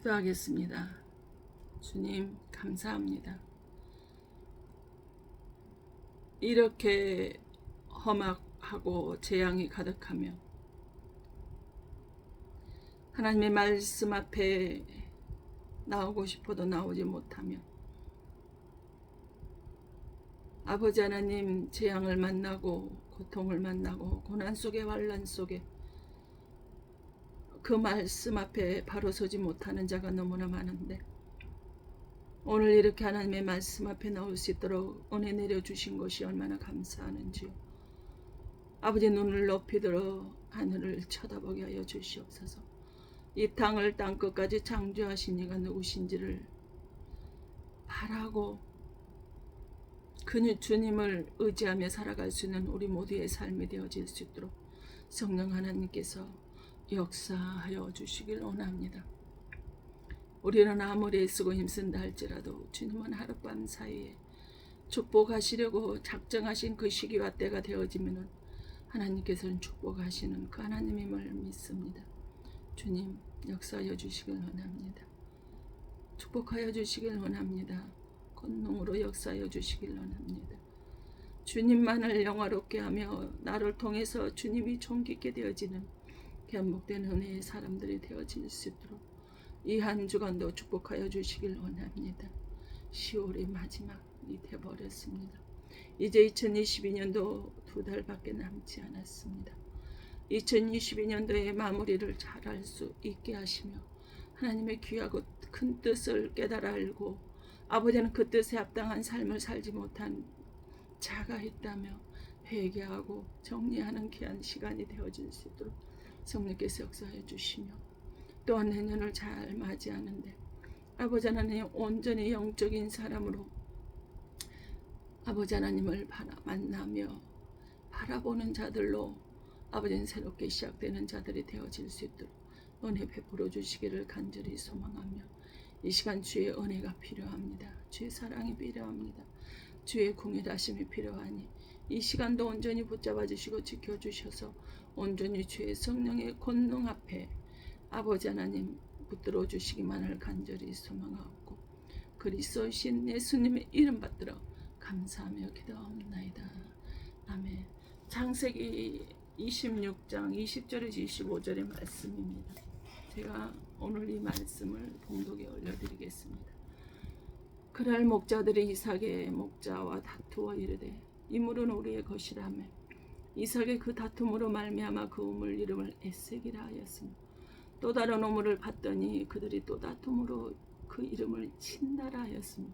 기도하겠습니다. 주님, 감사합니다. 이렇게 험악하고 재앙이 가득하며 하나님의 말씀 앞에 나오고 싶어도 나오지 못하며 아버지 하나님, 재앙을 만나고 고통을 만나고 고난 속에 환난 속에 그 말씀 앞에 바로 서지 못하는 자가 너무나 많은데, 오늘 이렇게 하나님의 말씀 앞에 나올 수 있도록 은혜 내려주신 것이 얼마나 감사하는지요. 아버지, 눈을 높이 들어 하늘을 쳐다보게 하여 주시옵소서. 이 땅을 땅끝까지 창조하신 이가 누구신지를 바라고 그 주님을 의지하며 살아갈 수 있는 우리 모두의 삶이 되어질 수 있도록 성령 하나님께서 역사하여 주시길 원합니다. 우리는 아무리 애쓰고 힘쓴다 할지라도 주님은 하룻밤 사이에 축복하시려고 작정하신 그 시기와 때가 되어지면 하나님께서는 축복하시는 그 하나님임을 믿습니다. 주님, 역사하여 주시길 원합니다. 축복하여 주시길 원합니다. 권능으로 역사하여 주시길 원합니다. 주님만을 영화롭게 하며 나를 통해서 주님이 존귀케 되어지는 견복된 은혜의 사람들이 되어질 수 있도록 이 한 주간도 축복하여 주시길 원합니다. 10월의 마지막이 되어버렸습니다. 이제 2022년도 2달밖에 남지 않았습니다. 2022년도의 마무리를 잘할 수 있게 하시며 하나님의 귀하고 큰 뜻을 깨달아 알고 아버지는 그 뜻에 합당한 삶을 살지 못한 자가 있다며 회개하고 정리하는 귀한 시간이 되어질 수 있도록 성령께서 역사해 주시며, 또한 내년을 잘 맞이하는데 아버지 하나님 온전히 영적인 사람으로 아버지 하나님을 만나며 바라보는 자들로 아버지는 새롭게 시작되는 자들이 되어질 수 있도록 은혜 베풀어 주시기를 간절히 소망하며, 이 시간 주의 은혜가 필요합니다. 주의 사랑이 필요합니다. 주의 궁일하심이 필요하니 이 시간도 온전히 붙잡아 주시고 지켜주셔서 온전히 주의 성령의 권능 앞에 아버지 하나님 붙들어 주시기만을 간절히 소망하고 그리스도이신 예수님의 이름 받들어 감사하며 기도하옵나이다. 아멘. 창세기 26장 20절에서 25절의 말씀입니다. 제가 오늘 이 말씀을 봉독에 올려드리겠습니다. 그날 목자들이 이삭의 목자와 다투어 이르되 이 물은 우리의 것이라며 이삭의 그 다툼으로 말미암아 그 우물 이름을 에색이라 하였으며, 또 다른 우물을 봤더니 그들이 또 다툼으로 그 이름을 친다라 하였으며,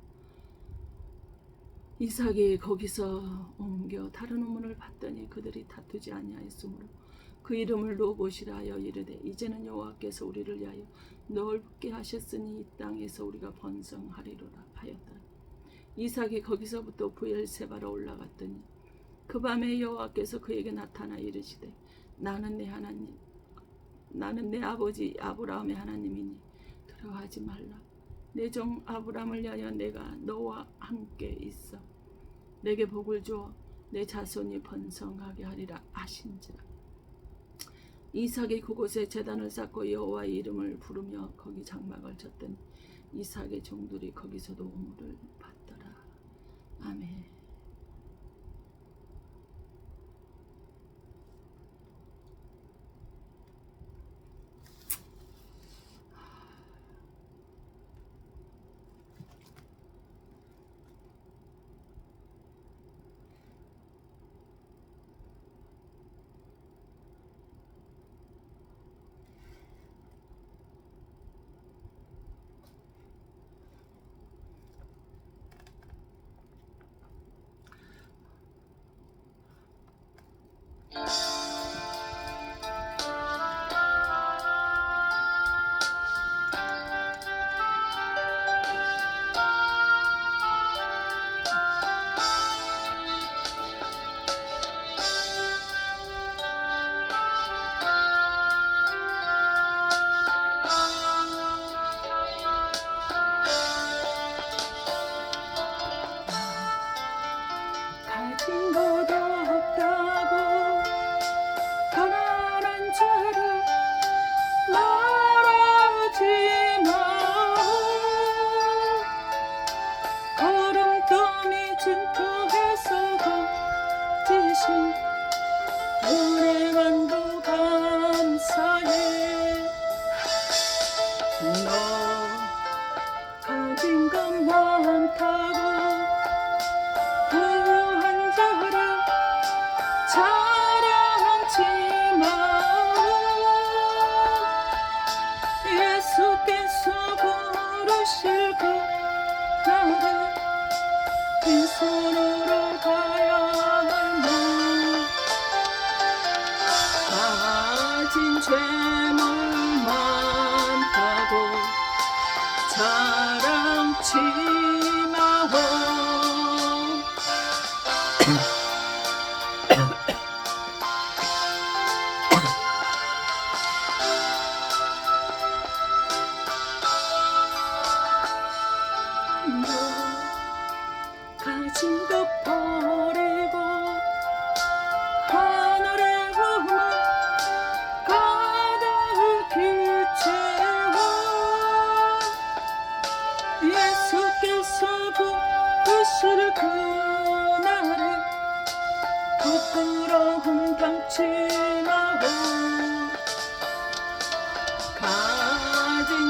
이삭이 거기서 옮겨 다른 우물을 봤더니 그들이 다투지 아니하였으므로 그 이름을 르호봇이라 하여 이르되 이제는 여호와께서 우리를 위하여 넓게 하셨으니 이 땅에서 우리가 번성하리로라 하였더라. 이삭이 거기서부터 브엘세바로 올라갔더니 그 밤에 여호와께서 그에게 나타나 이르시되 나는 내 아버지 아브라함의 하나님이니 두려워하지 말라. 내 종 아브라함을 위하여 내가 너와 함께 있어 내게 복을 주어 내 자손이 번성하게 하리라 하신지라. 이삭이 그곳에 제단을 쌓고 여호와의 이름을 부르며 거기 장막을 쳤더니 이삭의 종들이 거기서도 우물을 받더라. 아멘. 가진 것 없다고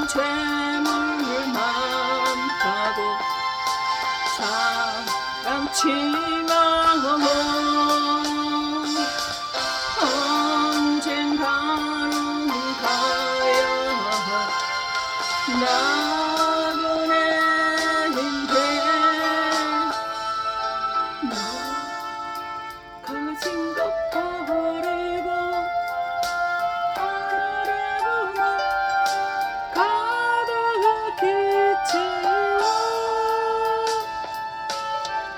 재물 많다고 자랑치 마오. 언젠가는 가야 나그네인데 너 가진 것 버리고 하늘의 문을 가득히 채워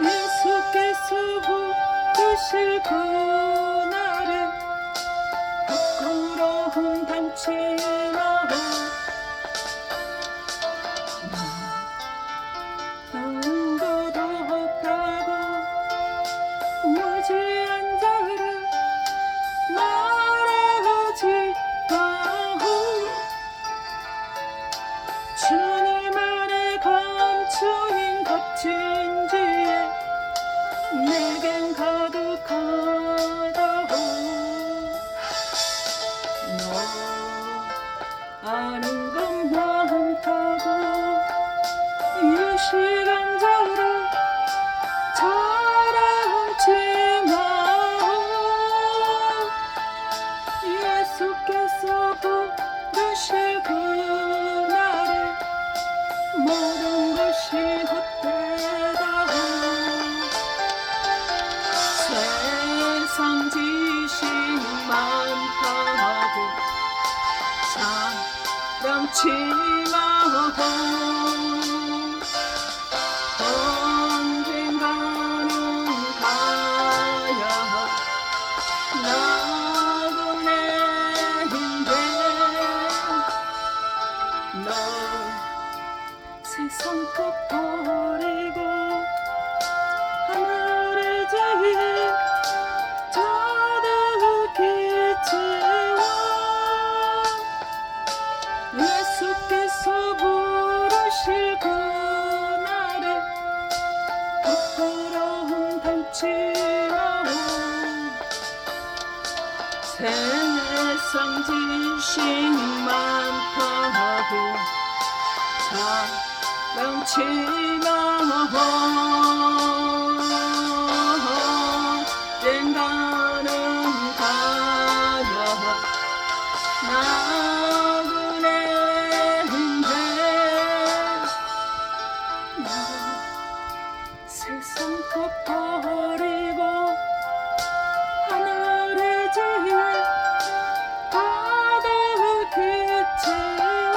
예수께서 부르실 그날에 부끄러움 담지 마오. 아는 것 없다고 무지한 자를 말하지 마오. 주님 안에 감추인 값진지에 내겐 가득하다고. 너 아는 것 많다고 유식한 자를 자랑하지 마오. 예수께서 부르실 그날에 모든 것이 헛되다고. 세상 지식 많다고 자랑치 마오. 언젠가는 가야 나그네인데 너 세상 것 버리고 하늘의 제일 가득히 채워 예수께서 부르실 그날에 부끄러움 담지 마오. 세상 지식 많다고 자랑치 마오. 언젠가는 가야 나그네인데 너 세상 것 버리고 하늘의 제일 가득히 채워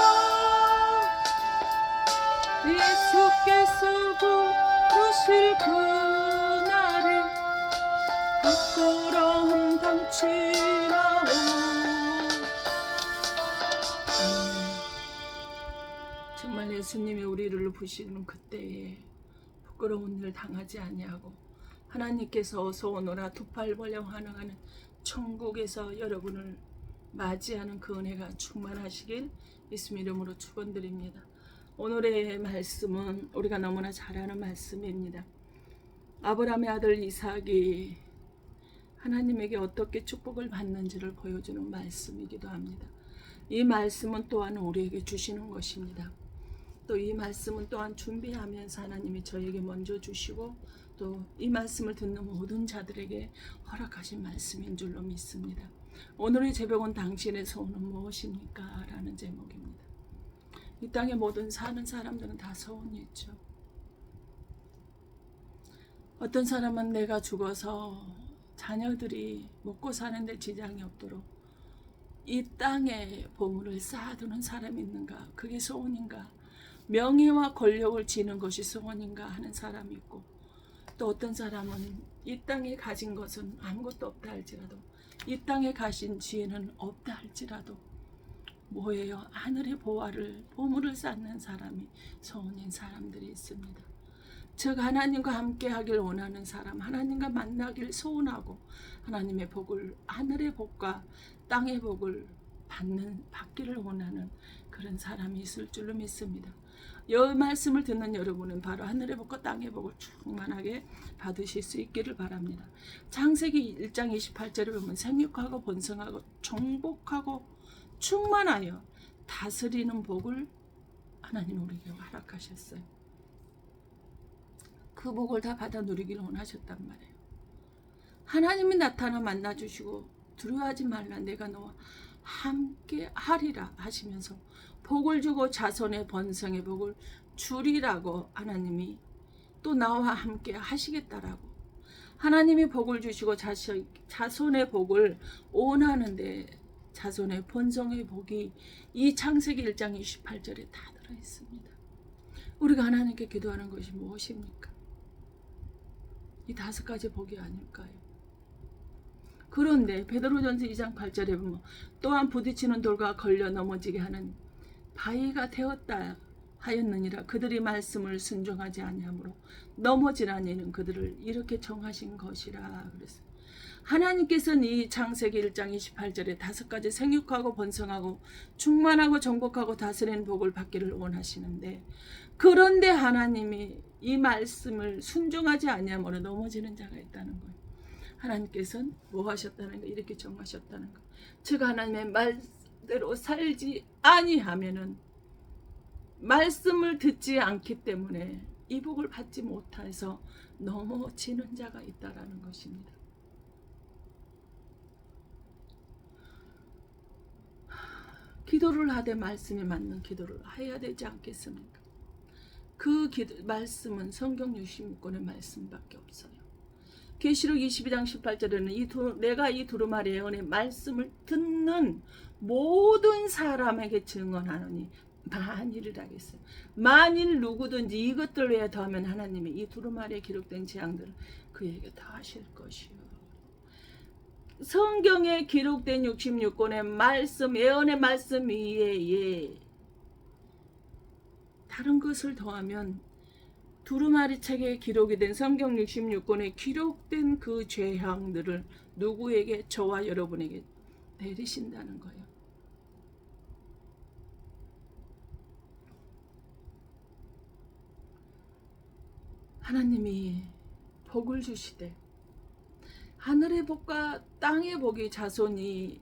예수께서 부르실 그날에 부끄러움 담지 마오. 정말 예수님이 우리를 부르시는 그때에 부끄러운 일 당하지 아니하고 하나님께서 어서 오너라 두 팔 벌려 환영하는 천국에서 여러분을 맞이하는 그 은혜가 충만하시길 예수 이름으로 축원드립니다. 오늘의 말씀은 우리가 너무나 잘 아는 말씀입니다. 아브라함의 아들 이삭이 하나님에게 어떻게 축복을 받는지를 보여주는 말씀이기도 합니다. 이 말씀은 또한 우리에게 주시는 것입니다. 또 이 말씀은 또한 준비하면서 하나님이 저에게 먼저 주시고 또 이 말씀을 듣는 모든 자들에게 허락하신 말씀인 줄로 믿습니다. 오늘의 제목은 당신의 소원은 무엇입니까? 라는 제목입니다. 이 땅에 모든 사는 사람들은 다 소원이 있죠. 어떤 사람은 내가 죽어서 자녀들이 먹고 사는데 지장이 없도록 이 땅에 보물을 쌓아두는 사람이 있는가? 그게 소원인가? 명예와 권력을 지는 것이 소원인가 하는 사람이 있고, 또 어떤 사람은 이 땅에 가진 것은 아무것도 없다 할지라도, 이 땅에 가신 지혜는 없다 할지라도 뭐예요? 하늘의 보물을 쌓는 사람이 소원인 사람들이 있습니다. 즉 하나님과 함께 하길 원하는 사람, 하나님과 만나길 소원하고 하나님의 복을, 하늘의 복과 땅의 복을 받기를 원하는 그런 사람이 있을 줄로 믿습니다. 이 말씀을 듣는 여러분은 바로 하늘의 복과 땅의 복을 충만하게 받으실 수 있기를 바랍니다. 창세기 1장 28절에 보면 생육하고 번성하고 정복하고 충만하여 다스리는 복을 하나님 우리에게 허락하셨어요. 그 복을 다 받아 누리기를 원하셨단 말이에요. 하나님이 나타나 만나주시고 두려워하지 말라, 내가 너와 함께 하리라 하시면서 복을 주고 자손의 번성의 복을 주리라고 하나님이 또 나와 함께 하시겠다라고 하나님이 복을 주시고 자손의 복을 원하는데 자손의 번성의 복이 이 창세기 1장 28절에 다 들어있습니다. 우리가 하나님께 기도하는 것이 무엇입니까? 이 5가지 복이 아닐까요? 그런데 베드로전서 2장 8절에 보면 또한 부딪히는 돌과 걸려 넘어지게 하는 바위가 되었다 하였느니라. 그들이 말씀을 순종하지 아니하므로 넘어지라는 이는 그들을 이렇게 정하신 것이라 그랬어요. 하나님께서는 이 창세기 1장 28절에 5가지 생육하고 번성하고 충만하고 정복하고 다스리는 복을 받기를 원하시는데, 그런데 하나님이 이 말씀을 순종하지 아니하므로 넘어지는 자가 있다는 거예요. 하나님께서는 뭐 하셨다는 거예요? 이렇게 정하셨다는 거예요. 즉 하나님의 말대로 살지 아니하면은, 말씀을 듣지 않기 때문에 이 복을 받지 못해서 넘어지는 자가 있다라는 것입니다. 기도를 하되 말씀에 맞는 기도를 해야 되지 않겠습니까? 그 말씀은 성경 66권의 말씀밖에 없어요. 계시록 22장 18절에는 내가 이 두루마리 예언의 말씀을 듣는 모든 사람에게 증언하노니 만일이라 했어요. 만일 누구든지 이것들 외에 더하면 하나님이 이 두루마리에 기록된 재앙들을 그에게 다 하실 것이요. 성경에 기록된 66권의 말씀, 예언의 말씀 위에 다른 것을 더하면 두루마리 책에 기록이 된 성경 66권에 기록된 그 죄향들을 누구에게, 저와 여러분에게 내리신다는 거예요. 하나님이 복을 주시되 하늘의 복과 땅의 복이 자손이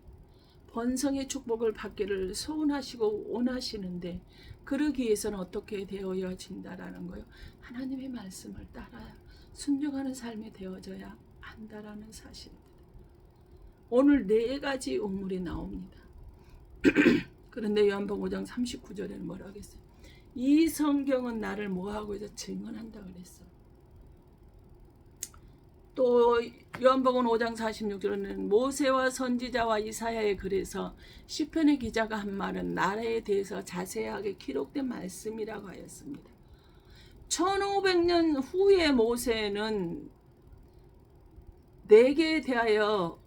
번성의 축복을 받기를 소원하시고 원하시는데, 그러기 위해서는 어떻게 되어진다라는 거예요. 하나님의 말씀을 따라 순종하는 삶이 되어져야 한다라는 사실입니다. 오늘 4가지 우물이 나옵니다. 그런데 요한복음 5장 39절에는 뭐라고 했어요? 이 성경은 나를 뭐하고 해서 증언한다 그랬어요. 또 요한복음 5장 46절에는 모세와 선지자와 이사야의 글에서 시편의 기자가 한 말은 나라에 대해서 자세하게 기록된 말씀이라고 하였습니다. 1500년 후에 모세는 내게 대하여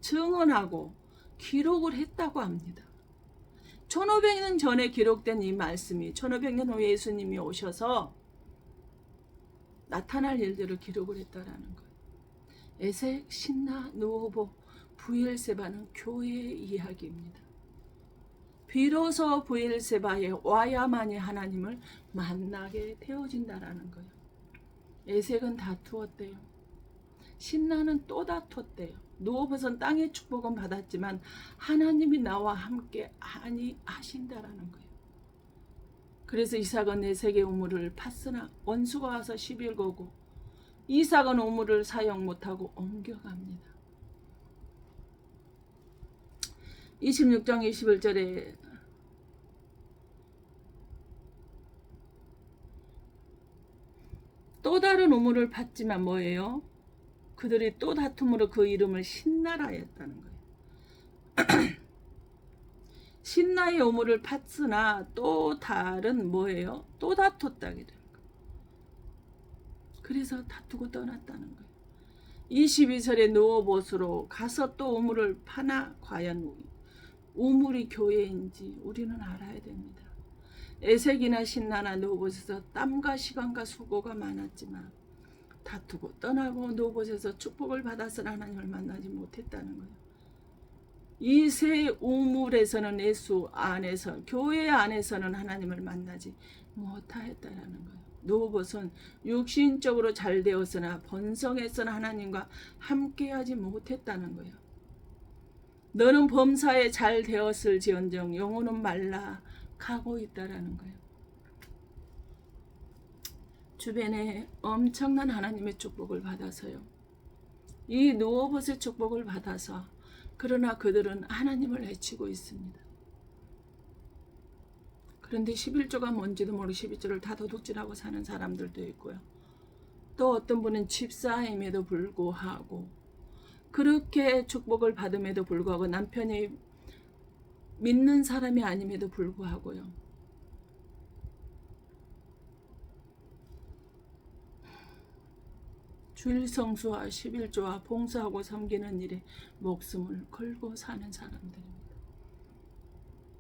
증언하고 기록을 했다고 합니다. 1500년 전에 기록된 이 말씀이 1500년 후에 예수님이 오셔서 나타날 일들을 기록을 했다라는 거예요. 에색, 신나, 누오보, 부엘세바는 교회의 이야기입니다. 비로소 부엘세바에 와야만이 하나님을 만나게 되어진다라는 거예요. 에색은 다투었대요. 신나는 또 다퉜대요. 누오보는 땅의 축복은 받았지만 하나님이 나와 함께 하신다라는 거예요. 그래서 이삭은 에색의 우물을 팠으나 원수가 와서 시비를 거고 이삭은 우물을 사용 못하고 옮겨갑니다. 26장 21절에 또 다른 우물을 팠지만 뭐예요? 그들이 또 다툼으로 그 이름을 신나라 했다는 거예요. 신나의 우물을 팠으나 또 다른 뭐예요? 또 다퉜다 그래요. 그래서 다투고 떠났다는 거예요. 22절에 누워봇으로 가서 또 우물을 파나 과연 우물이 교회인지 우리는 알아야 됩니다. 에색이나 신나나 누워봇에서 땀과 시간과 수고가 많았지만 다투고 떠나고 누워봇에서 축복을 받아서 하나님을 만나지 못했다는 거예요. 이 세 우물에서는 예수 안에서, 교회 안에서는 하나님을 만나지 못하였다는 거예요. 누워봇은 육신적으로 잘 되었으나 번성했으나 하나님과 함께하지 못했다는 거예요. 너는 범사에 잘 되었을지언정 영혼은 말라 가고 있다라는 거예요. 주변에 엄청난 하나님의 축복을 받아서요. 이 누워봇의 축복을 받아서 그러나 그들은 하나님을 해치고 있습니다. 그런데 11조가 뭔지도 모르고 11조를 다 도둑질하고 사는 사람들도 있고요. 또 어떤 분은 집사임에도 불구하고 그렇게 축복을 받음에도 불구하고 남편이 믿는 사람이 아님에도 불구하고요. 주일 성수와 11조와 봉사하고 섬기는 일에 목숨을 걸고 사는 사람들입니다.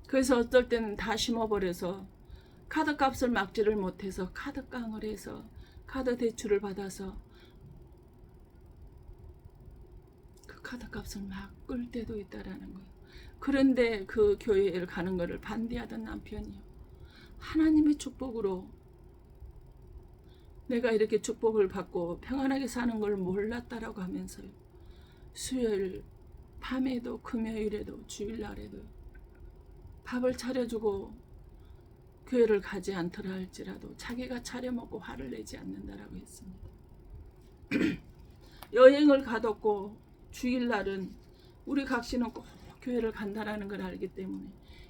그래서 어떨 때는 다 심어버려서 카드값을 막지를 못해서 카드깡을 해서 카드 대출을 받아서 그 카드값을 막 끌 때도 있다라는 거예요. 그런데 그 교회를 가는 것을 반대하던 남편이요. 하나님의 축복으로 내가 이렇게 축복을 받고 평안하게 사는 걸 몰랐다라고 하면서요. 수요일 밤에도 금요일에도 주일날에도 밥을 차려주고 교회를 가지 않더라 할지라도 자기가 차려먹고 화를 내지 않는다라고 했습니다. 여행을 가뒀고 주일날은 우리 각시는 꼭 교회를 간다라는 걸 알기 때문에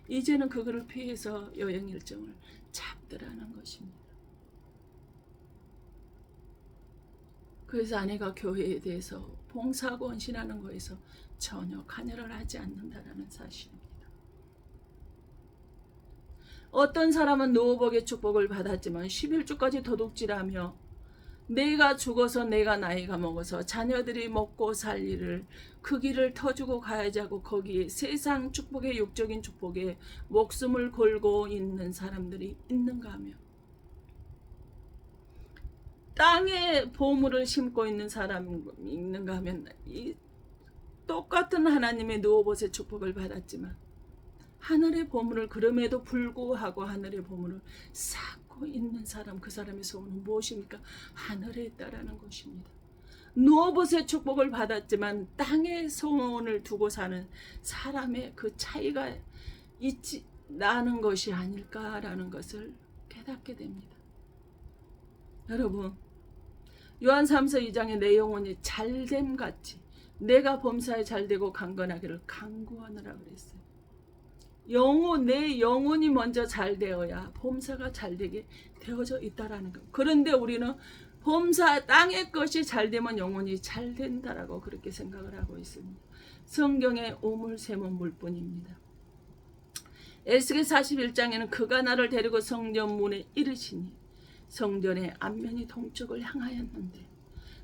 이제는 그거를 피해서 여행 일정을 잡더라는 것입니다. 그래서 아내가 교회에 대해서 봉사하고 헌신하는 거에서 전혀 관여를 하지 않는다라는 사실입니다. 어떤 사람은 노복의 축복을 받았지만 11주까지 도둑질하며 내가 죽어서 내가 나이가 먹어서 자녀들이 먹고 살 일을 그 길을 터주고 가야지 하고 거기에 세상 축복에 육적인 축복에 목숨을 걸고 있는 사람들이 있는가 하며 땅에 보물을 심고 있는 사람이 있는가 하면 이 똑같은 하나님의 노봇의 축복을 받았지만 하늘의 보물을 그럼에도 불구하고 하늘의 보물을 쌓고 있는 사람, 그 사람의 소원은 무엇입니까? 하늘에 있다라는 것입니다. 노봇의 축복을 받았지만 땅의 소원을 두고 사는 사람의 그 차이가 있지 나는 것이 아닐까라는 것을 깨닫게 됩니다. 여러분, 요한 3서 2장에 내 영혼이 잘됨 같이 내가 범사에 잘되고 강건하기를 간구하느라 그랬어요. 내 영혼이 먼저 잘 되어야 범사가 잘 되게 되어져 있다라는 거. 그런데 우리는 범사 땅의 것이 잘 되면 영혼이 잘 된다라고 그렇게 생각을 하고 있습니다. 성경의 오물세문물 뿐입니다. 에스겔 41장에는 그가 나를 데리고 성전 문에 이르시니 성전의 앞면이 동쪽을 향하였는데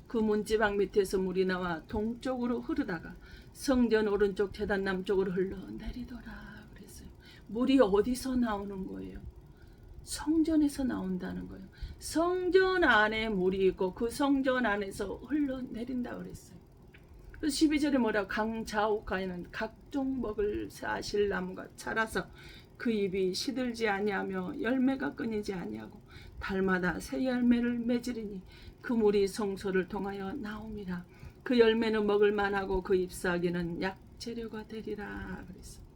그 문지방 밑에서 물이 나와 동쪽으로 흐르다가 성전 오른쪽 제단 남쪽으로 흘러내리더라. 물이 어디서 나오는 거예요? 성전에서 나온다는 거예요. 성전 안에 물이 있고 그 성전 안에서 흘러내린다고 그랬어요. 그래서 12절에 뭐라고 강좌옥가에는 각종 먹을 사실 나무가 자라서 그 잎이 시들지 아니하며 열매가 끊이지 아니하고 달마다 새 열매를 맺으리니 그 물이 성소를 통하여 나옵니다. 그 열매는 먹을 만하고 그 잎사귀는 약재료가 되리라 그랬어요.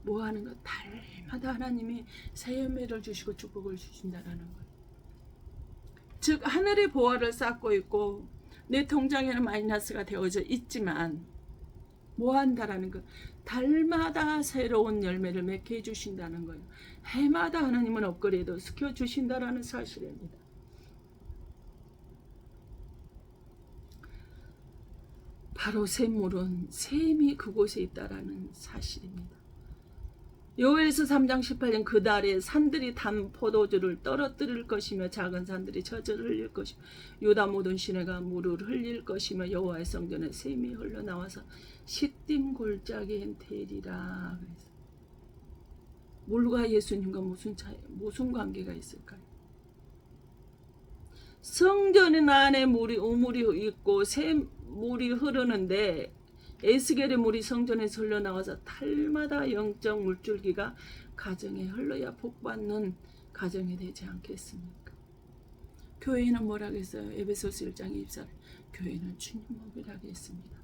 뭐 하는 것? 달마다 하나님이 새 열매를 주시고 축복을 주신다라는 것. 즉 하늘의 보화를 쌓고 있고 내 통장에는 마이너스가 되어져 있지만 뭐 한다라는 것? 달마다 새로운 열매를 맺게 해주신다는 거예요. 해마다 하나님은 업그레이드 시켜주신다라는 사실입니다. 바로 샘물은 샘이 그곳에 있다라는 사실입니다. 요엘서 3장 18년 그 달에 산들이 단 포도주를 떨어뜨릴 것이며 작은 산들이 젖을 흘릴 것이며 유다 모든 시내가 물을 흘릴 것이며 여호와의 성전에 샘이 흘러나와서 시딤 골짜기엔 되리라. 그래서 물과 예수님과 무슨 관계가 있을까요? 성전 안에 우물이 있고 샘물이 흐르는데 에스겔의 물이 성전에서 흘러나와서 달마다 영적 물줄기가 가정에 흘러야 복받는 가정이 되지 않겠습니까? 교회는 뭐라고 했어요? 에베소서 1장 24절 교회는 주님 몸이라고 했습니다.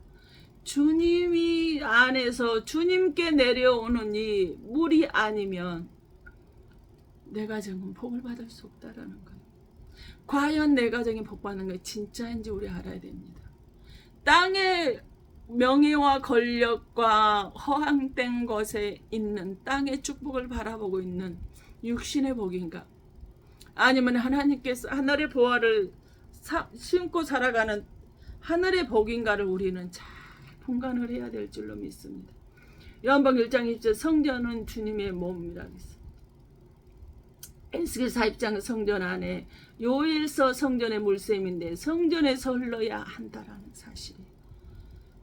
주님이 안에서 주님께 내려오는 이 물이 아니면 내 가정은 복을 받을 수 없다라는 거예요. 과연 내 가정이 복받는 게 진짜인지 우리 알아야 됩니다. 땅의 명예와 권력과 허황된 것에 있는 땅의 축복을 바라보고 있는 육신의 복인가? 아니면 하나님께서 하늘의 보화를 심고 살아가는 하늘의 복인가를 우리는 잘 분간을 해야 될 줄로 믿습니다. 요한복음 1장 1절 성전은 주님의 몸이라 했습니다. 에스겔 42장 성전 안에 요일서 성전의 물샘인데 성전에서 흘러야 한다라는 사실이에요.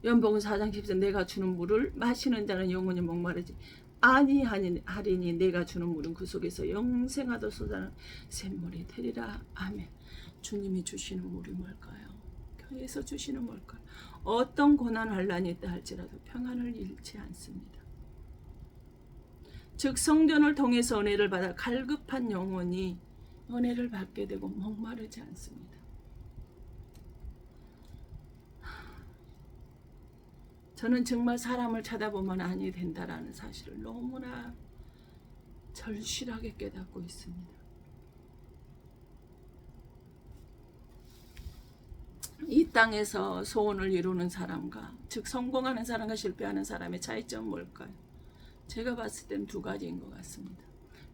요한복음 4장 10절 내가 주는 물을 마시는 자는 영원히 목마르지 아니하리니 내가 주는 물은 그 속에서 영생하도 솟아나는 샘물이 되리라. 아멘. 주님이 주시는 물이 뭘까요? 교회에서 주시는 뭘까요? 어떤 고난 환난이 있다 할지라도 평안을 잃지 않습니다. 즉 성전을 통해서 은혜를 받아 갈급한 영혼이 은혜를 받게 되고 목마르지 않습니다. 저는 정말 사람을 쳐다보면 아니 된다라는 사실을 너무나 절실하게 깨닫고 있습니다. 이 땅에서 소원을 이루는 사람과 즉 성공하는 사람과 실패하는 사람의 차이점은 뭘까요? 제가 봤을 땐 두 가지인 것 같습니다.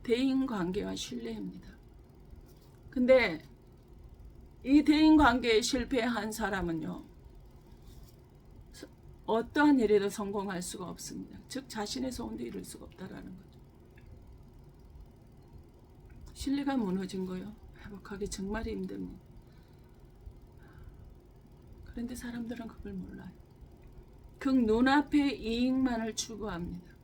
대인관계와 신뢰입니다. 근데 이 대인관계에 실패한 사람은요, 어떠한 일에도 성공할 수가 없습니다. 즉 자신의 소원도 이룰 수가 없다라는 거죠. 신뢰가 무너진 거요. 회복하기 정말 힘듭니다. 그런데 사람들은 그걸 몰라요. 그 눈앞의 이익만을 추구합니다.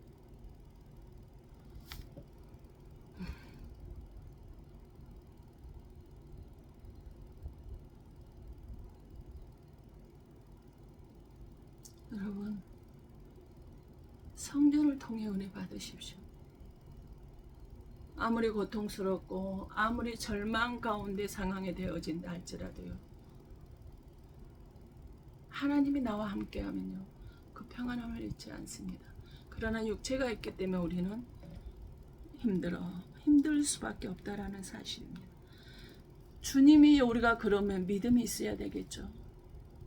여러분, 성전을 통해 은혜 받으십시오. 아무리 고통스럽고 아무리 절망 가운데 상황에 되어진다 할지라도요, 하나님이 나와 함께하면요 그 평안함을 잃지 않습니다. 그러나 육체가 있기 때문에 우리는 힘들 수밖에 없다라는 사실입니다. 주님이 우리가 그러면 믿음이 있어야 되겠죠.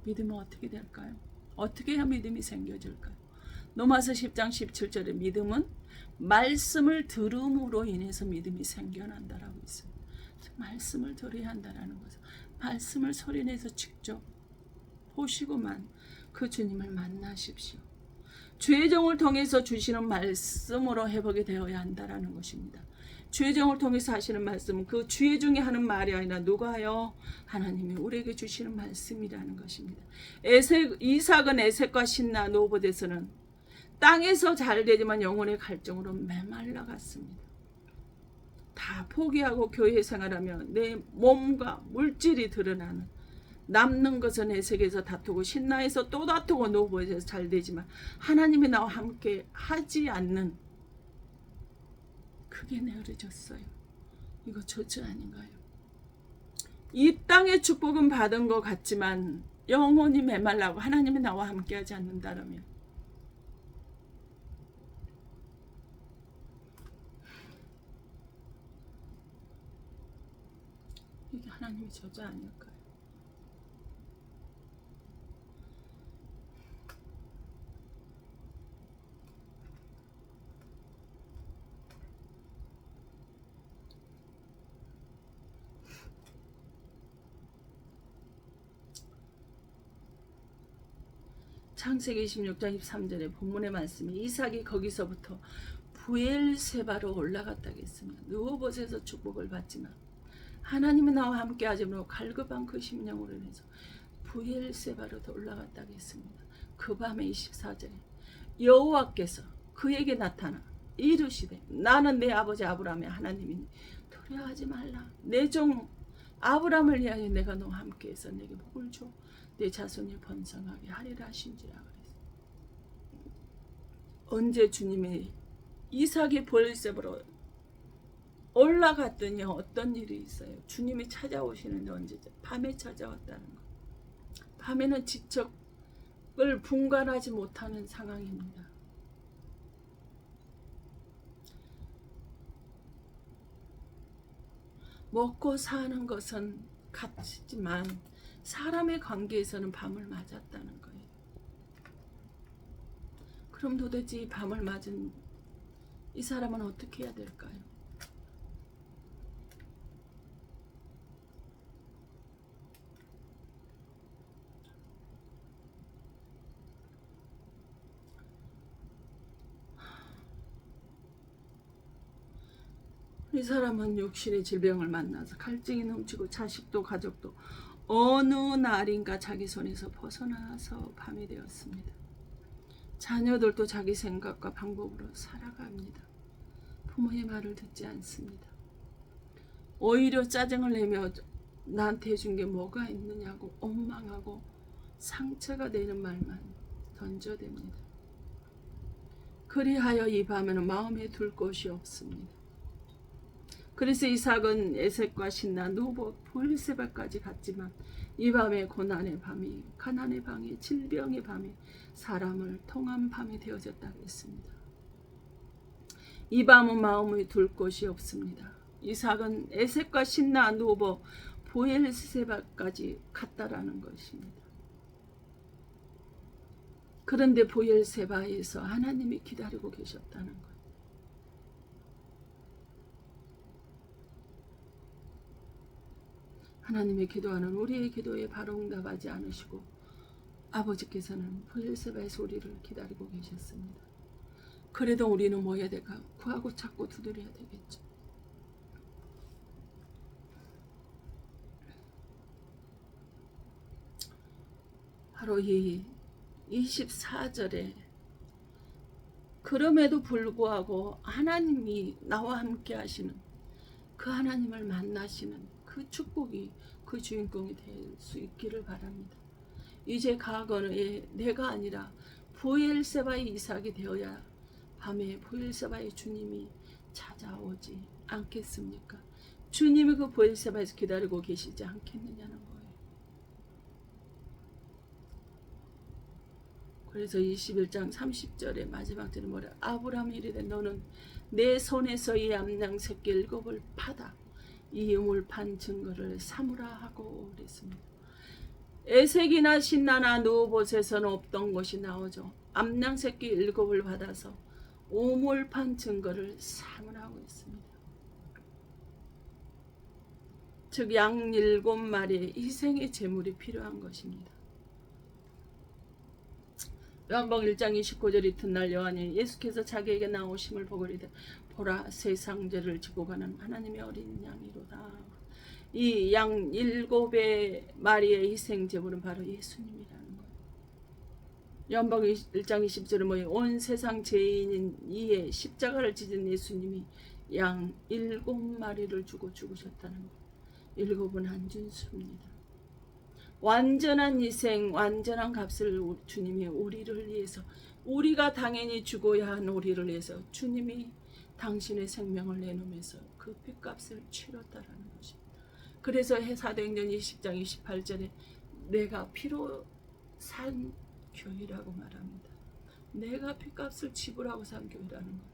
믿음은 어떻게 될까요? 어떻게 해야 믿음이 생겨질까요? 로마서 10장 17절에 믿음은 말씀을 들음으로 인해서 믿음이 생겨난다라고 있습니다. 말씀을 들어야 한다라는 거죠. 말씀을 소리내서 직접 보시고만 그 주님을 만나십시오. 죄정을 통해서 주시는 말씀으로 회복이 되어야 한다라는 것입니다. 죄정을 통해서 하시는 말씀은 그 죄 중에 하는 말이 아니라 누가요? 하나님이 우리에게 주시는 말씀이라는 것입니다. 이삭은 에색과 신나 노보데서는 땅에서 잘 되지만 영혼의 갈증으로 메말라 갔습니다. 다 포기하고 교회 생활하며 내 몸과 물질이 드러나는 남는 것은 에색에서 다투고 신나에서 또 다투고 노보데서 잘 되지만 하나님이 나와 함께 하지 않는 그게 내어졌어요. 이거 저주 아닌가요? 이 땅의 축복은 받은 것 같지만 영혼이 메말라고 하나님이 나와 함께하지 않는다라면 이게 하나님의 저주 아닐까요? 창세기 26장 23절에 본문의 말씀이 이삭이 거기서부터 부엘세바로 올라갔다고 했으며 느호봇에서 축복을 받지만 하나님이 나와 함께 하지 못하고 갈급한 그 심령으로 인해서 부엘세바로 올라갔다고 했습니다. 그 밤에 24절에 여호와께서 그에게 나타나 이르시되 나는 내 아버지 아브라함의 하나님이니 두려워하지 말라. 내 종 아브라함을 위하여 내가 너와 함께해서 내게 복을 줘 내 자손이 번성하게 하리라 하신지라 그랬어요. 언제 주님이 이삭이 부엘세바로 올라갔더니 어떤 일이 있어요? 주님이 찾아오시는데 언제죠? 밤에 찾아왔다는 거. 밤에는 지적을 분간하지 못하는 상황입니다. 먹고 사는 것은 같지만 사람의 관계에서는 밤을 맞았다는 거예요. 그럼 도대체 이 밤을 맞은 이 사람은 어떻게 해야 될까요? 이 사람은 육신의 질병을 만나서 갈증이 넘치고 자식도 가족도 어느 날인가 자기 손에서 벗어나서 밤이 되었습니다. 자녀들도 자기 생각과 방법으로 살아갑니다. 부모의 말을 듣지 않습니다. 오히려 짜증을 내며 나한테 해준 게 뭐가 있느냐고 원망하고 상처가 되는 말만 던져댑니다. 그리하여 이 밤에는 마음에 둘 곳이 없습니다. 그래서 이삭은 에색과 신나 노보 브엘세바까지 갔지만 이 밤에 고난의 밤이 가난의 밤이 질병의 밤이 사람을 통한 밤이 되어졌다고 했습니다. 이 밤은 마음에 둘 곳이 없습니다. 이삭은 에색과 신나 노보 브엘세바까지 갔다라는 것입니다. 그런데 브엘세바에서 하나님이 기다리고 계셨다는 것. 하나님의 기도하는 우리의 기도에 바로 응답하지 않으시고 아버지께서는 브엘세바에서 우리를 기다리고 계셨습니다. 그래도 우리는 뭐 해야 될까? 구하고 찾고 두드려야 되겠죠. 바로 이 24절에 그럼에도 불구하고 하나님이 나와 함께 하시는 그 하나님을 만나시는 그 축복이 그 주인공이 될 수 있기를 바랍니다. 이제 과거에 내가 아니라 브엘세바의 이삭이 되어야 밤에 브엘세바의 주님이 찾아오지 않겠습니까? 주님이 그 브엘세바에서 기다리고 계시지 않겠느냐는 거예요. 그래서 21장 30절에 마지막 절에 뭐래? 아브라함이 이르되 너는 내 손에서 이 암양 새끼 7을 파다 이 우물 판 증거를 삼으라 하고 그랬습니다. 에색이나 신나나 누봇에서는 없던 것이 나오죠. 암양 새끼 7을 받아서 우물 판 증거를 삼으라고 했습니다. 즉 양 7마리의 희생의 제물이 필요한 것입니다. 요한복음 1장 29절 이튿날 요한이 예수께서 자기에게 나오심을 보고 이르되 보라 세상 죄를 지고 가는 하나님의 어린 양이로다. 이 양 7마리의 희생 제물은 바로 예수님이라는 거예요. 요한복음 1장 20절에 뭐예요? 온 세상 죄인인 이에 십자가를 지진 예수님이 양 7마리를 주고 죽으셨다는 거예요. 7은 한준수입니다. 완전한 희생, 완전한 값을 주님이 우리를 위해서, 우리가 당연히 죽어야 한 우리를 위해서 주님이 당신의 생명을 내놓으면서 그 핏값을 치렀다라는 것입니다. 그래서 사도행전 20장 28절에 내가 피로 산 교회라고 말합니다. 내가 핏값을 지불하고 산 교회라는 것.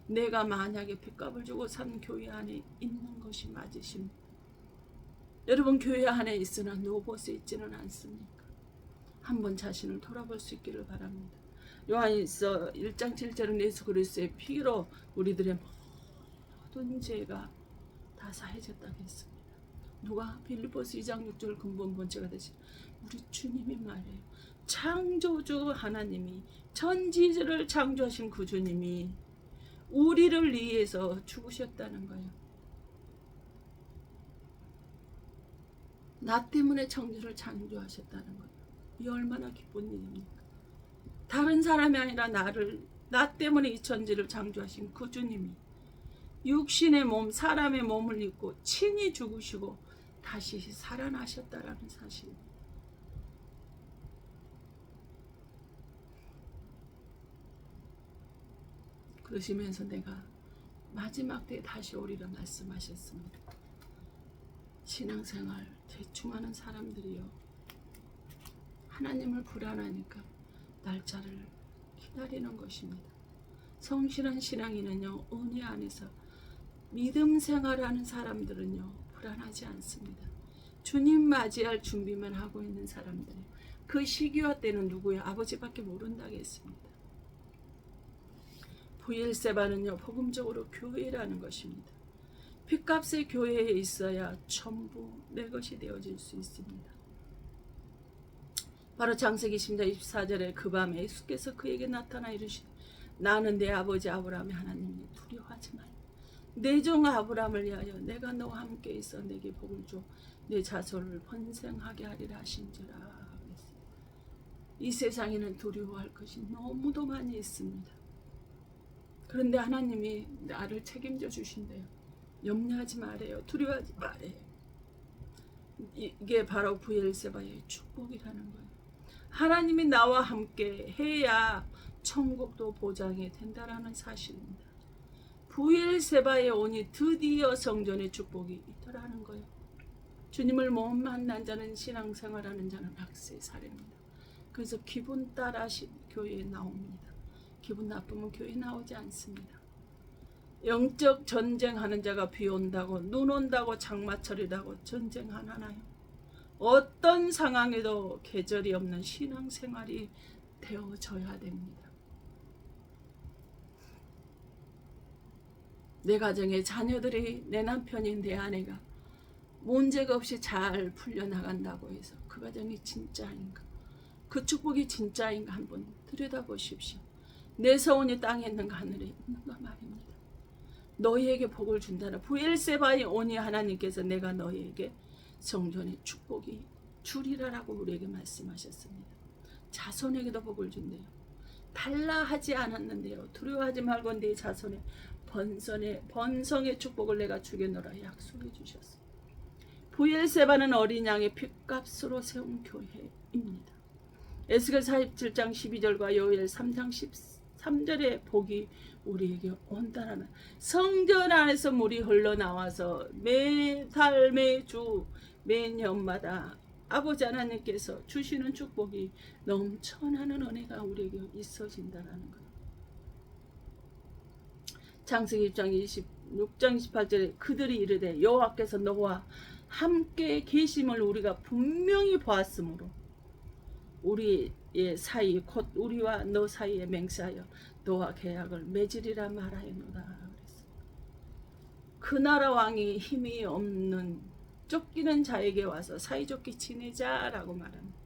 내가 만약에 핏값을 주고 산 교회 안에 있는 것이 맞으십니까? 여러분 교회 안에 있으나 노봇에 있지는 않습니까? 한번 자신을 돌아볼 수 있기를 바랍니다. 요한일서 1장 7절은 예수 그리스도의 피로 우리들의 모든 죄가 다 사해졌다고 했습니다. 누가? 빌립보서 2장 6절 근본 본체가 되신 우리 주님이 말해요. 창조주 하나님이 천지를 창조하신 그 주님이 우리를 위해서 죽으셨다는 거예요. 나 때문에 천지를 창조하셨다는 거예요. 이 얼마나 기쁜 일입니까? 다른 사람이 아니라 나 때문에 이 천지를 창조하신 그 주님이 육신의 몸, 사람의 몸을 입고 친히 죽으시고 다시 살아나셨다라는 사실. 그러시면서 내가 마지막 때에 다시 오리라 말씀하셨습니다. 신앙생활 대충 하는 사람들이요, 하나님을 불안하니까 날짜를 기다리는 것입니다. 성실한 신앙인은요, 은혜 안에서 믿음 생활하는 사람들은요, 불안하지 않습니다. 주님 맞이할 준비만 하고 있는 사람들이 그 시기와 때는 누구의 아버지밖에 모른다고 했습니다. 부엘세바는요 복음적으로 교회라는 것입니다. 핏값의 교회에 있어야 전부 내 것이 되어질 수 있습니다. 바로 창세기 10장 24절에 그 밤에 예수께서 그에게 나타나 이르시되 나는 내 아버지 아브라함의 하나님이니 두려워하지 말라. 내 종 아브라함을 위하여 내가 너와 함께 있어 내게 복을 줘 내 자손을 번성하게 하리라 하신지라. 이 세상에는 두려워할 것이 너무도 많이 있습니다. 그런데 하나님이 나를 책임져 주신대요. 염려하지 말아요. 두려워하지 말아요. 이게 바로 부엘세바의 축복이라는 거예요. 하나님이 나와 함께 해야 천국도 보장이 된다라는 사실입니다. 부엘세바에 오니 드디어 성전의 축복이 있더라는 거예요. 주님을 못 만난 자는 신앙생활하는 자는 학세사례입니다. 그래서 기분 따라 교회에 나옵니다. 기분 나쁘면 교회 나오지 않습니다. 영적 전쟁하는 자가 비 온다고 눈 온다고 장마철이라고 전쟁하나요? 어떤 상황에도 계절이 없는 신앙생활이 되어져야 됩니다. 내 가정의 자녀들이 내 남편인 내 아내가 문제가 없이 잘 풀려나간다고 해서 그 가정이 진짜인가? 그 축복이 진짜인가 한번 들여다보십시오. 내 소원이 땅에 있는가 하늘에 있는가 말입니다. 너희에게 복을 준다는 부엘세바에 오니 하나님께서 내가 너희에게 성전의 축복이 주리라라고 우리에게 말씀하셨습니다. 자손에게도 복을 준대요. 달라 하지 않았는데요. 두려워하지 말고 네 자손의 번성의 축복을 내가 주겠노라 약속해 주셨어요. 부엘세바는 어린 양의 핏값으로 세운 교회입니다. 에스겔 47장 12절과 요엘 3장 13절의 복이 우리에게 온다라는 성전 안에서 물이 흘러나와서 매달 매주 매년마다 아버지 하나님께서 주시는 축복이 넘쳐나는 은혜가 우리에게 있어진다라는 거예요. 창세기 6장 28절에 그들이 이르되 여호와께서 너와 함께 계심을 우리가 분명히 보았으므로 우리의 사이 곧 우리와 너 사이에 맹세하여 너와 계약을 맺으리라 말하였노라. 그 나라 왕이 힘이 없는 쫓기는 자에게 와서 사이좋게 지내자라고 말합니다.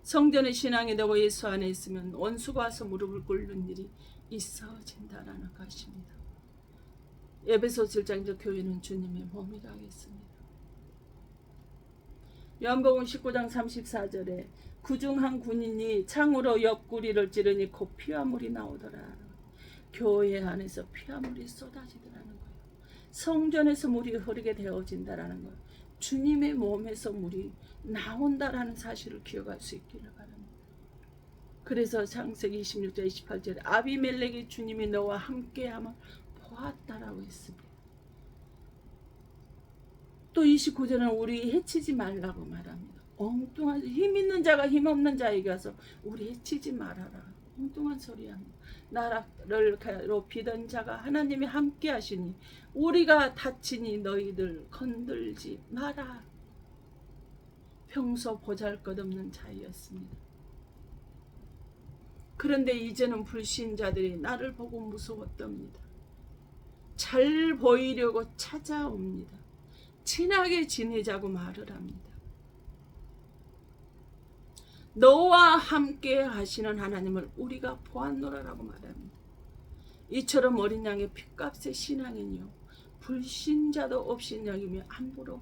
성전의 신앙이 되고 예수 안에 있으면 원수가 와서 무릎을 꿇는 일이 있어진다라는 것입니다. 에베소 7장에서 교회는 주님의 몸이라 하겠습니다. 요한복음 19장 34절에 그중 한 군인이 창으로 옆구리를 찌르니 곧 피와 물이 나오더라. 교회 안에서 피와 물이 쏟아지더라는 거예요. 성전에서 물이 흐르게 되어진다라는 거예요. 주님의 몸에서 물이 나온다라는 사실을 기억할 수 있기를 바랍니다. 그래서 창세기 26장 28절에 아비멜렉이 주님이 너와 함께함을 보았다라고 했습니다. 또 29절은 우리 해치지 말라고 말합니다. 엉뚱한 힘 있는 자가 힘 없는 자에게 와서 우리 해치지 말아라. 엉뚱한 소리 합니다. 나라를 괴롭히던 자가 하나님이 함께 하시니 우리가 다치니 너희들 건들지 마라. 평소 보잘것없는 자였습니다. 그런데 이제는 불신자들이 나를 보고 무서웠답니다. 잘 보이려고 찾아옵니다. 친하게 지내자고 말을 합니다. 너와 함께 하시는 하나님을 우리가 보았노라라고 말합니다. 이처럼 어린 양의 핏값의 신앙은요 불신자도 없이 여기며 함부로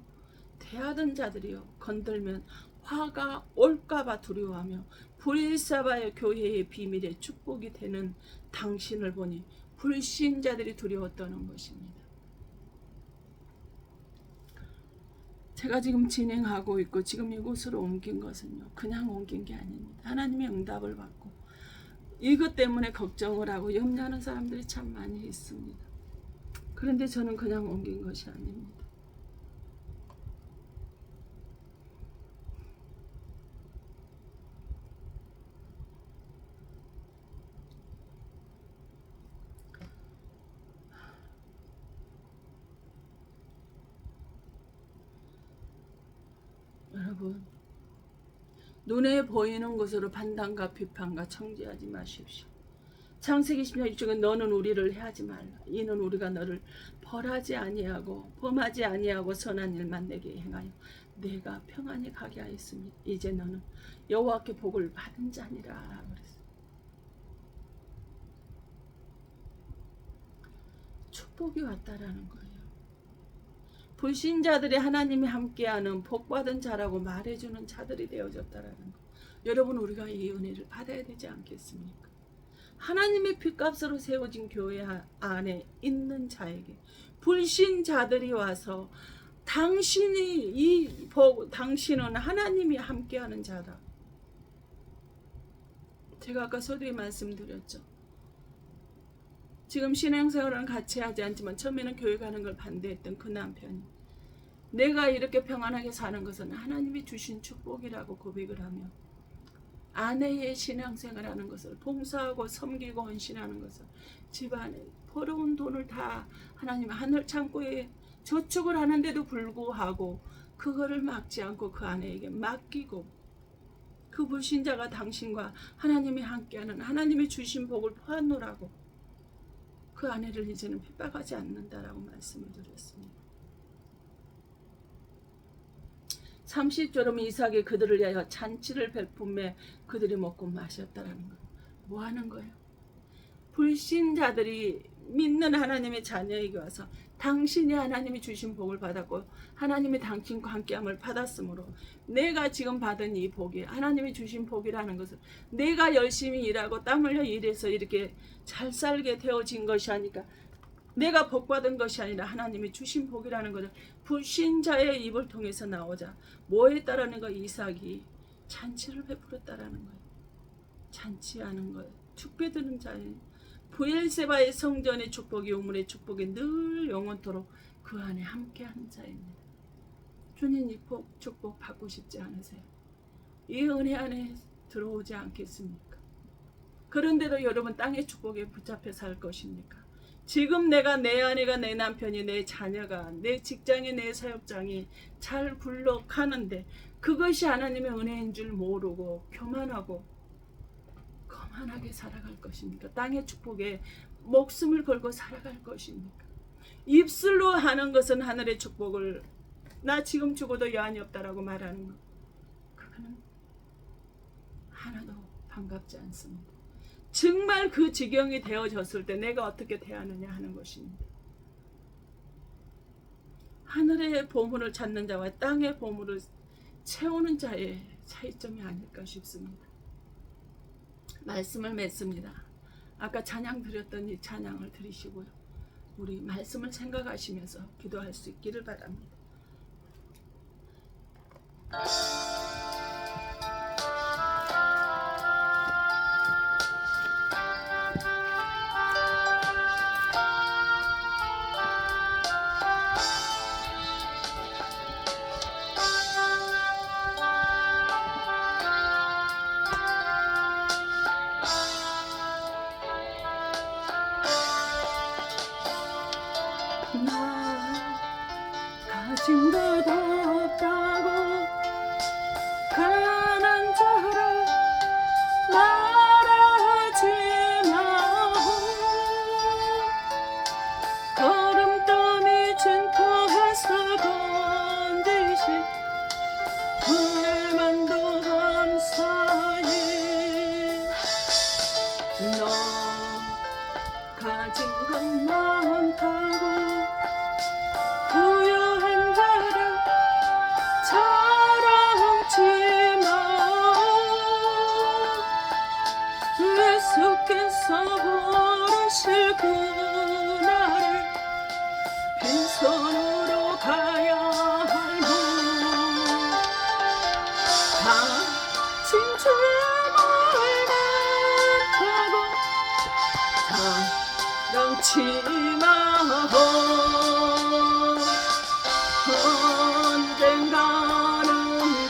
대하던 자들이요 건들면 화가 올까봐 두려워하며 부엘세바의 교회의 비밀의 축복이 되는 당신을 보니 불신자들이 두려웠다는 것입니다. 제가 지금 진행하고 있고 지금 이곳으로 옮긴 것은요 그냥 옮긴 게 아닙니다. 하나님의 응답을 받고 이것 때문에 걱정을 하고 염려하는 사람들이 참 많이 있습니다. 그런데 저는 그냥 옮긴 것이 아닙니다. 여러분, 눈에 보이는 것으로 판단과 비판과 청지하지 마십시오. 창세기 10장 6절은 너는 우리를 해하지 말라. 이는 우리가 너를 벌하지 아니하고 범하지 아니하고 선한 일만 내게 행하여 내가 평안히 가게 하였으니 이제 너는 여호와께 복을 받은 자니라. 그랬어요. 축복이 왔다라는 거예요. 불신자들이 하나님이 함께하는 복받은 자라고 말해주는 자들이 되어졌다라는 거. 여러분, 우리가 이 은혜를 받아야 되지 않겠습니까? 하나님의 핏값으로 세워진 교회 안에 있는 자에게 불신자들이 와서 당신은 하나님이 함께하는 자다. 제가 아까 서두에 말씀드렸죠. 지금 신앙생활은 같이 하지 않지만 처음에는 교회 가는 걸 반대했던 그 남편이 내가 이렇게 평안하게 사는 것은 하나님이 주신 축복이라고 고백을 하며 아내의 신앙생활하는 것을 봉사하고 섬기고 헌신하는 것을 집안에 벌어온 돈을 다 하나님 하늘 창고에 저축을 하는데도 불구하고 그거를 막지 않고 그 아내에게 맡기고 그 불신자가 당신과 하나님이 함께하는 하나님이 주신 복을 포함하라고 그 아내를 이제는 핍박하지 않는다라고 말씀을 드렸습니다. 30절은 이삭이 그들을 위하여 잔치를 베품에 그들이 먹고 마셨다라는 거. 뭐 하는 거예요? 불신자들이 믿는 하나님의 자녀에게 와서 당신이 하나님이 주신 복을 받았고 하나님이 당신과 함께함을 받았으므로 내가 지금 받은 이 복이 하나님이 주신 복이라는 것을 내가 열심히 일하고 땀 흘려 일해서 이렇게 잘 살게 되어진 것이 아니까 내가 복받은 것이 아니라 하나님이 주신 복이라는 것을 불신자의 입을 통해서 나오자 뭐 했다라는 거? 이삭이 잔치를 베풀었다라는 거예요. 잔치하는 거예요. 축배드는 자예요. 브엘세바의 성전의 축복이 우물의 축복이 늘 영원토록 그 안에 함께하는 자입니다. 주님 이 축복 받고 싶지 않으세요? 이 은혜 안에 들어오지 않겠습니까? 그런데도 여러분 땅의 축복에 붙잡혀 살 것입니까? 지금 내가 내 아내가 내 남편이 내 자녀가 내 직장이 내 사역장이 잘 굴러가는데 그것이 하나님의 은혜인 줄 모르고 교만하고 거만하게 살아갈 것입니까? 땅의 축복에 목숨을 걸고 살아갈 것입니까? 입술로 하는 것은 하늘의 축복을 나 지금 죽어도 여한이 없다라고 말하는 것, 그거는 하나도 반갑지 않습니다. 정말 그 지경이 되어졌을 때 내가 어떻게 대하느냐 하는 것입니다. 하늘의 보물을 찾는 자와 땅의 보물을 채우는 자의 차이점이 아닐까 싶습니다. 말씀을 맺습니다. 아까 찬양 드렸던 이 찬양을 들으시고요. 우리 말씀을 생각하시면서 기도할 수 있기를 바랍니다. 가진 것 없다고 가난 자라 말하지 마고 거름더미 진토에서 건지신 불만도 감사히 너 가진 것 많다고 부유한 자를 자랑치 마. 예수께서 부르실 그날을 빈손으로 가야 할 문. 다친 죄물 많다고 자랑치 마. 언젠가는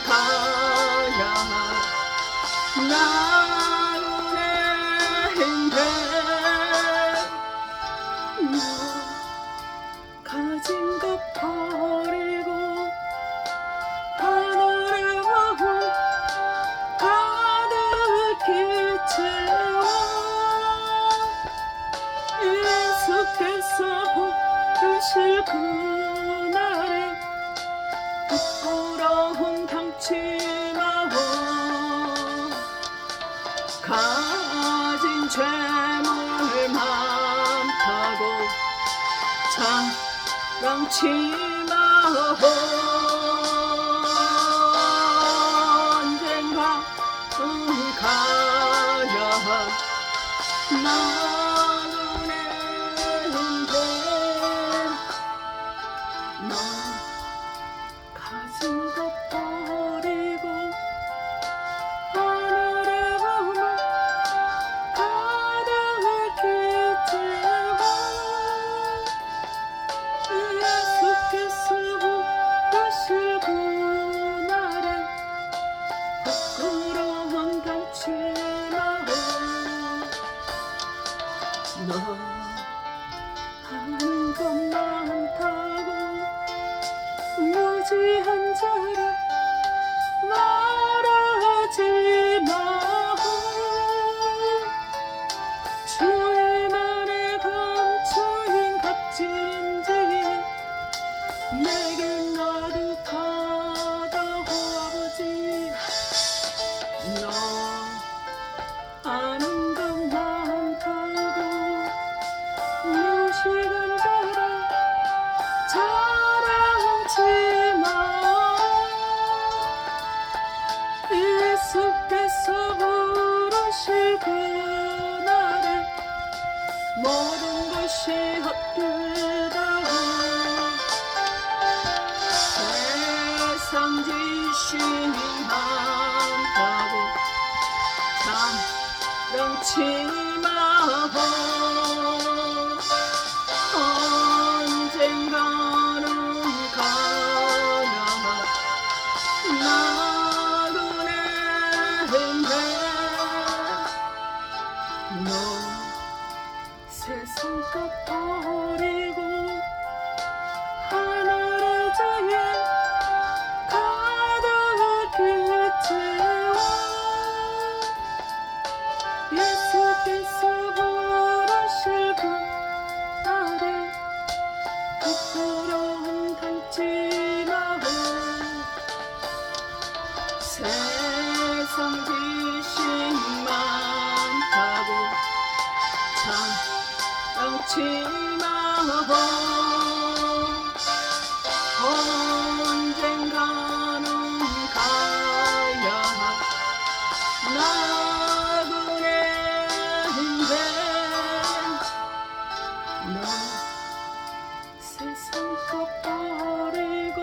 가야 나의 인생. 너 가진 것 버리고 하늘을 오실 그날에 부끄러움 당치 마오. 가진 죄물 많다고 자랑치 마오. 언젠가 가야 나그네인데 넌 가진 것 버리고 하늘의 밤을 가득히 채워 예수께서 부르실 그날에 부끄러움 당치 마오. 너 하는 것 많다고 무지한 자라 말하지 마오. 주의만에 감추인 값진지에 내게 나득하다고 아버지. 너 아는 것 많다고 무식한 자라 자랑치 마. 예수께서 부르실 그날에 모든 것이 헛되다고 세상 지식이 많다고 자랑치 마오. 언젠가는 가야 나그네인데 너 세상 것 버리고 하늘의 자에 가득히 채워 예수께서 부르실 그날에 부끄러움 당치 마오. 세상 지식 많다고 자랑치 마오. 언젠가는 가야 나그네인데 너 세상 것 버리고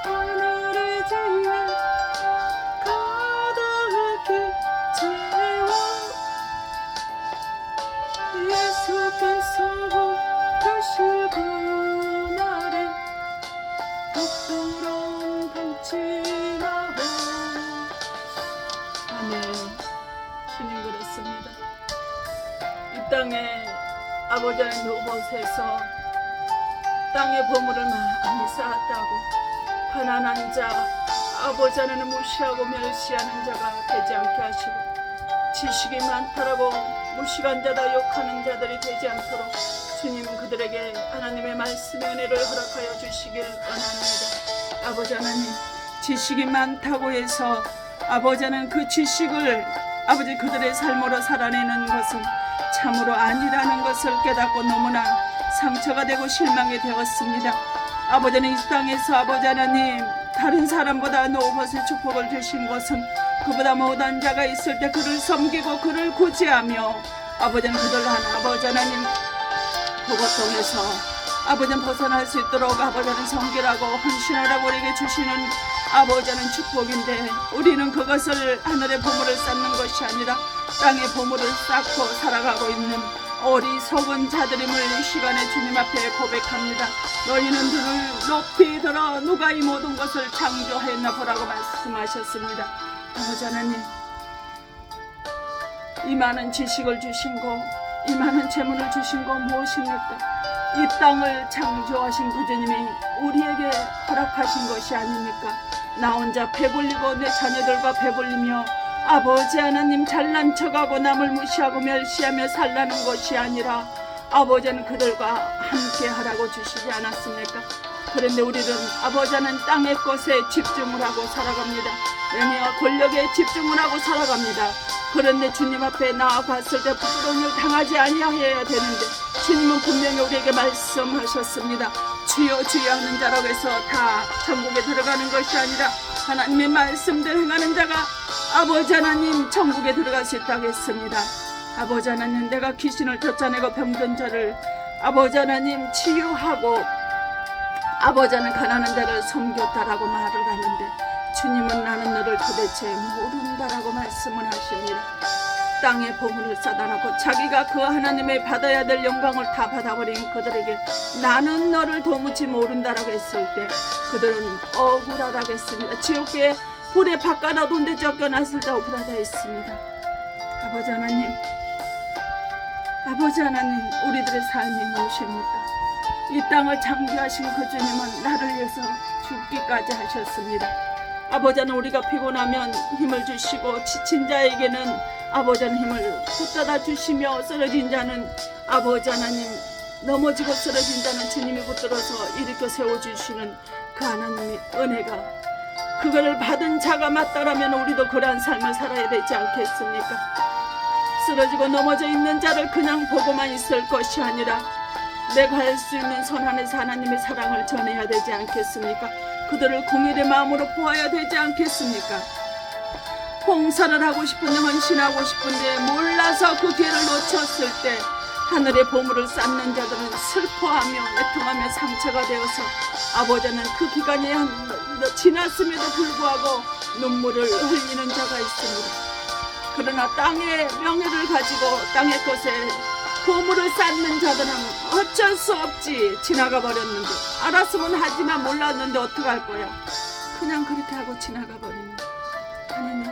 하늘의 자에 가득히 채워 예수께서 부르실 그날에 부끄러움 당치 마오. 아멘. 주님 그렇습니다. 이 땅에 아버지 하나님 그곳에서 땅의 보물을 많이 쌓았다고 가난한 자 아버지 하나님 무시하고 멸시하는 자가 되지 않게 하시고 지식이 많다라고 무식한 자다 욕하는 자들이 되지 않도록 주님 그들에게 하나님의 말씀의 은혜를 허락하여 주시길 원합니다. 아버지 하나님 지식이 많다고 해서 아버지 하나님 그 지식을 아버지 그들의 삶으로 살아내는 것은 참으로 아니라는 것을 깨닫고 너무나 상처가 되고 실망이 되었습니다. 아버지는 이 땅에서 아버지 하나님 다른 사람보다 노봇의 축복을 주신 것은 그보다 못한 자가 있을 때 그를 섬기고 그를 구제하며 아버지는 그들 하나 아버지 하나님 그것 통해서 아버지는 벗어날 수 있도록 아버지는 섬기라고 헌신하라고 우리에게 주시는 아버지는 축복인데 우리는 그것을 하늘의 보물을 쌓는 것이 아니라 땅의 보물을 쌓고 살아가고 있는 어리석은 자들임을 이 시간에 주님 앞에 고백합니다. 너희는 눈을 높이 들어 누가 이 모든 것을 창조하였나 보라고 말씀하셨습니다. 아버지 하나님 이 많은 지식을 주신 거 이 많은 재물을 주신 거 무엇입니까? 이 땅을 창조하신 그 주님이 우리에게 허락하신 것이 아닙니까? 나 혼자 배불리고 내 자녀들과 배불리며 아버지 하나님 잘난 척하고 남을 무시하고 멸시하며 살라는 것이 아니라 아버지는 그들과 함께 하라고 주시지 않았습니까? 그런데 우리는 아버지는 땅의 것에 집중을 하고 살아갑니다. 명예와 권력에 집중을 하고 살아갑니다. 그런데 주님 앞에 나아갔을 때 부끄러운 일 당하지 아니하여야 되는데 주님은 분명히 우리에게 말씀하셨습니다. 주여 주여 하는 자라고 해서 다 천국에 들어가는 것이 아니라 하나님의 말씀대로 행하는 자가 아버지 하나님 천국에 들어갈 수 있다고 했습니다. 아버지 하나님, 내가 귀신을 쫓아내고 병든 자를 아버지 하나님 치유하고 아버지 하나님 가난한 자를 섬겼다라고 말을 하는데 주님은 나는 너를 도대체 모른다라고 말씀을 하십니다. 땅에 보물을 쌓아놓고 자기가 그 하나님의 받아야 될 영광을 다 받아버린 그들에게 나는 너를 도무지 모른다라고 했을 때 그들은 억울하다고 했습니다. 지옥에 불에 바꿔놔둔 데 쫓겨났을 때 억울하다 했습니다. 아버지 하나님, 아버지 하나님, 우리들의 삶이 무엇입니까? 이 땅을 창조하신 그 주님은 나를 위해서 죽기까지 하셨습니다. 아버지는 우리가 피곤하면 힘을 주시고 지친 자에게는 아버지는 힘을 붙들어 주시며 쓰러진 자는 아버지 하나님, 넘어지고 쓰러진 자는 주님이 붙들어서 일으켜 세워주시는 그 하나님의 은혜가, 그거를 받은 자가 맞다라면 우리도 그러한 삶을 살아야 되지 않겠습니까? 쓰러지고 넘어져 있는 자를 그냥 보고만 있을 것이 아니라 내가 할 수 있는 선 안에서 하나님의 사랑을 전해야 되지 않겠습니까? 그들을 공일의 마음으로 보아야 되지 않겠습니까? 봉사를 하고 싶은데, 헌신하고 싶은데 몰라서 그 기회를 놓쳤을 때 하늘의 보물을 쌓는 자들은 슬퍼하며 애통하며 상처가 되어서 아버지는 그 기간이 지났음에도 불구하고 눈물을 흘리는 자가 있습니다. 그러나 땅의 명예를 가지고 땅의 것에 보물을 쌓는 자들은 어쩔 수 없지, 지나가 버렸는데, 알았으면 하지만 몰랐는데 어떡할 거야. 그냥 그렇게 하고 지나가 버립니다. 하나님,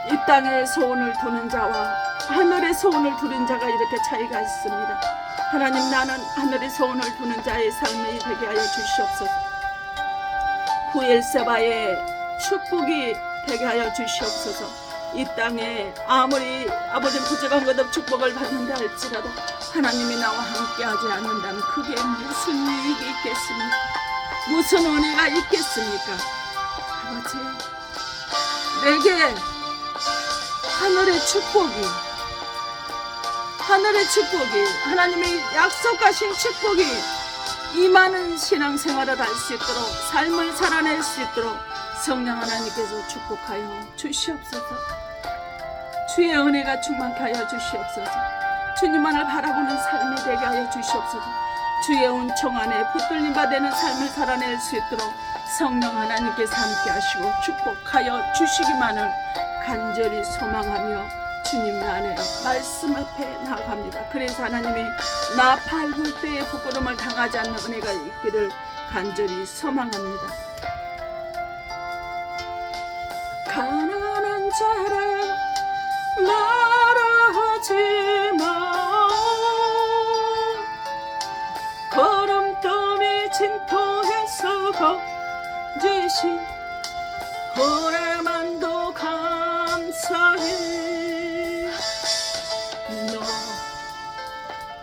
이 땅에 소원을 두는 자와 하늘의 소원을 두는 자가 이렇게 차이가 있습니다. 하나님, 나는 하늘의 소원을 두는 자의 삶이 되게 하여 주시옵소서. 부엘세바의 축복이 되게 하여 주시옵소서. 이 땅에 아무리 아버지는 부족한 것 없이 축복을 받는다 할지라도 하나님이 나와 함께 하지 않는다면 그게 무슨 이익이 있겠습니까? 무슨 은혜가 있겠습니까? 아버지, 내게 하늘의 축복이, 하나님의 약속하신 축복이 이 많은 신앙생활을 할 수 있도록, 삶을 살아낼 수 있도록 성령 하나님께서 축복하여 주시옵소서. 주의 은혜가 충만케 하여 주시옵소서. 주님만을 바라보는 삶이 되게 하여 주시옵소서. 주의 은총 안에 붙들림 받는 삶을 살아낼 수 있도록 성령 하나님께서 함께 하시고 축복하여 주시기만을 간절히 소망하며 주님 안에 말씀 앞에 나아갑니다. 그래서 하나님이 나 밟을 때에 부끄러움을 당하지 않는 은혜가 있기를 간절히 소망합니다. 가난한 자를 말하지 마. 걸음더미 진토에서 거지신 호레만도 감사해. 너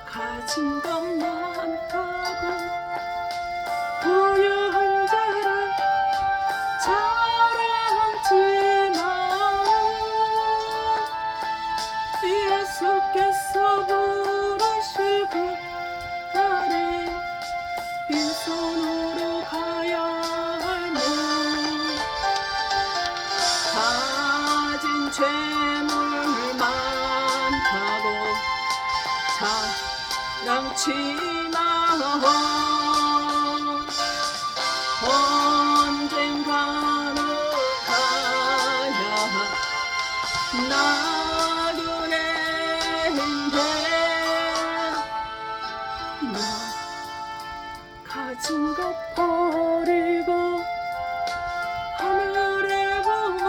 가진 것 많다고 부유한 자를 자랑하지 마. 예수께서 부르시고 나를 빈손으로 가야 할 너. 가진 재물 많다고 자랑치 마. 언젠가는 가야 나그네인데 나 가진 것 버리고 하늘의 보물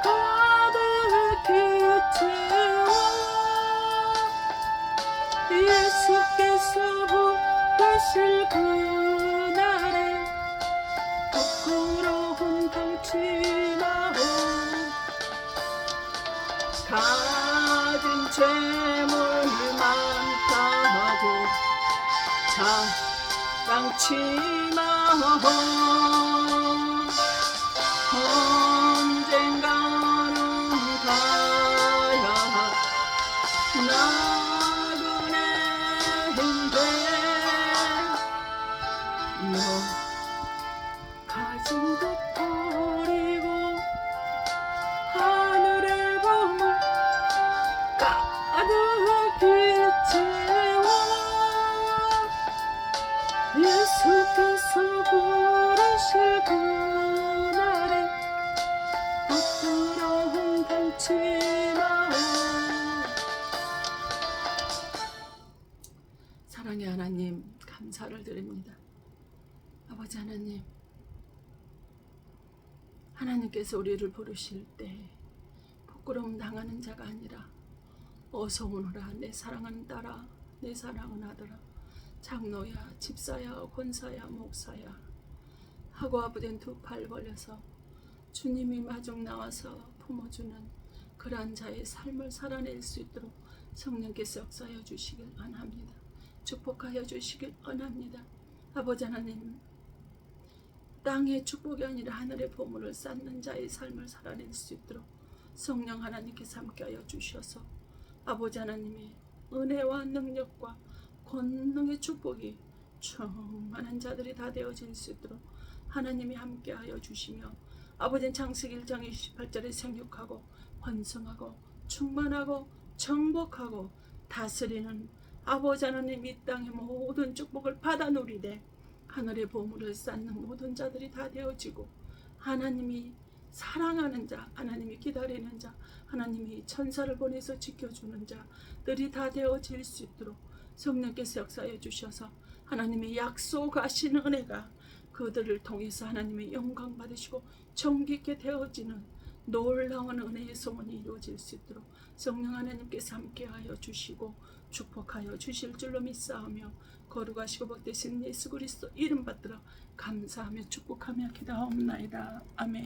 가득히 채워. 예수께서 부르실 그날에 부끄러움 당치 마오. 가진 재물 한타하고 자랑치마호 언젠가는 가야 나그네 행대 너 가진 것 버리고 하늘의 밤을 가득히 채워 예수께서 부르실 그날에 부끄러움 당치 마오. 사랑의 하나님, 감사를 드립니다. 아버지 하나님, 하나님께서 우리를 부르실 때 부끄러움 당하는 자가 아니라 어서 오너라 내 사랑하는 딸아, 내 사랑하는 아들아, 장로야, 집사야, 권사야, 목사야 하고 아부된 두 팔 벌려서 주님이 마중 나와서 품어주는 그러한 자의 삶을 살아낼 수 있도록 성령께서 역사하여 주시길 원합니다. 축복하여 주시길 원합니다. 아버지 하나님, 땅의 축복이 아니라 하늘의 보물을 쌓는 자의 삶을 살아낼 수 있도록 성령 하나님께서 함께하여 주셔서 아버지 하나님의 은혜와 능력과 권능의 축복이 충만한 자들이 다 되어질 수 있도록 하나님이 함께하여 주시며 아버지는 창세기 1장 28절에 생육하고 번성하고 충만하고 정복하고 다스리는 아버지 하나님 이 땅의 모든 축복을 받아 누리되 하늘의 보물을 쌓는 모든 자들이 다 되어지고 하나님이 사랑하는 자, 하나님이 기다리는 자, 하나님이 천사를 보내서 지켜주는 자들이 다 되어질 수 있도록 성령께서 역사해 주셔서 하나님의 약속하신 은혜가 그들을 통해서 하나님의 영광 받으시고 정깃게 되어지는 놀라운 은혜의 소원이 이루어질 수 있도록 성령 하나님께서 함께하여 주시고 축복하여 주실 줄로 믿사오며 거룩하시고 복되신 예수 그리스도 이름 받들어 감사하며 축복하며 기도하옵나이다. 아멘.